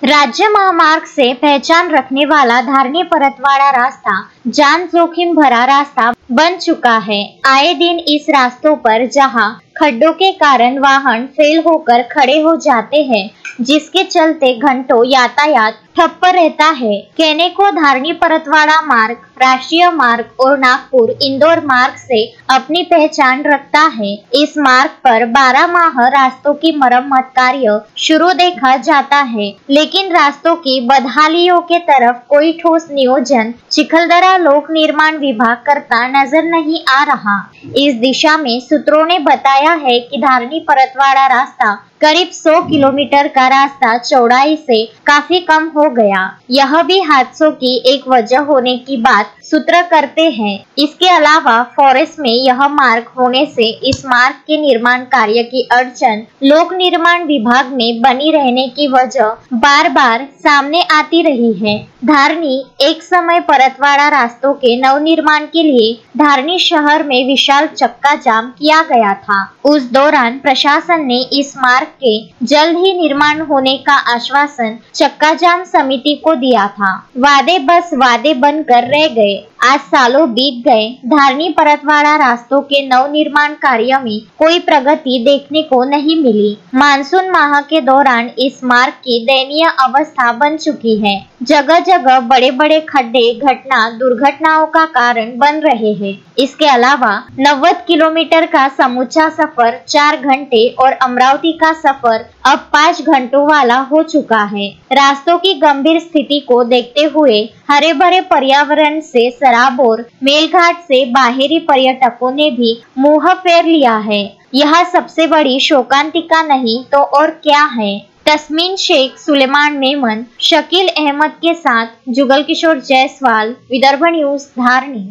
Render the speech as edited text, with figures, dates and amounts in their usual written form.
राज्य महामार्ग से पहचान रखने वाला धारनी परतवाड़ा रास्ता जान जोखिम भरा रास्ता बन चुका है। आए दिन इस रास्तों पर जहां खड्डों के कारण वाहन फेल होकर खड़े हो जाते हैं, जिसके चलते घंटों यातायात ठप्प रहता है। कहने को धारनी परतवाड़ा मार्ग राष्ट्रीय मार्ग और नागपुर इंदौर मार्ग से अपनी पहचान रखता है। इस मार्ग पर 12 माह रास्तों की मरम्मत कार्य शुरू देखा जाता है, लेकिन रास्तों की बदहालियों के तरफ कोई ठोस नियोजन चिखलदरा लोक निर्माण विभाग करता नजर नहीं आ रहा। इस दिशा में सूत्रों ने बताया है कि धारनी परतवाड़ा रास्ता करीब 100 किलोमीटर का रास्ता चौड़ाई से काफी कम हो गया। यह भी हादसों की एक वजह होने की बात सूत्र करते हैं। इसके अलावा फॉरेस्ट में यह मार्ग होने से इस मार्ग के निर्माण कार्य की अड़चन लोक निर्माण विभाग में बनी रहने की वजह बार बार सामने आती रही है। धारनी एक समय परतवाड़ा रास्तों के नवनिर्माण के लिए धारनी शहर में विशाल चक्का जाम किया गया था। उस दौरान प्रशासन ने इस मार्ग के जल्द ही निर्माण होने का आश्वासन चक्का जाम समिति को दिया था। वादे बस वादे बनकर रह गए। आज सालों बीत गए, धारनी परतवाड़ा रास्तों के नवनिर्माण कार्य में कोई प्रगति देखने को नहीं मिली। मानसून माह के दौरान इस मार्ग की दयनीय अवस्था बन चुकी है। जगह जगह बड़े बड़े खड्डे घटना दुर्घटनाओं का कारण बन रहे हैं। इसके अलावा 90 किलोमीटर का समूचा सफर 4 घंटे और अमरावती का सफर अब 5 घंटों वाला हो चुका है। रास्तों की गंभीर स्थिति को देखते हुए हरे भरे पर्यावरण से सराबोर मेलघाट से बाहरी पर्यटकों ने भी मुंह फेर लिया है। यह सबसे बड़ी शोकांतिका नहीं तो और क्या है। तस्मीन शेख, सुलेमान मेमन, शकील अहमद के साथ जुगल किशोर जायसवाल, विदर्भ न्यूज, धारनी।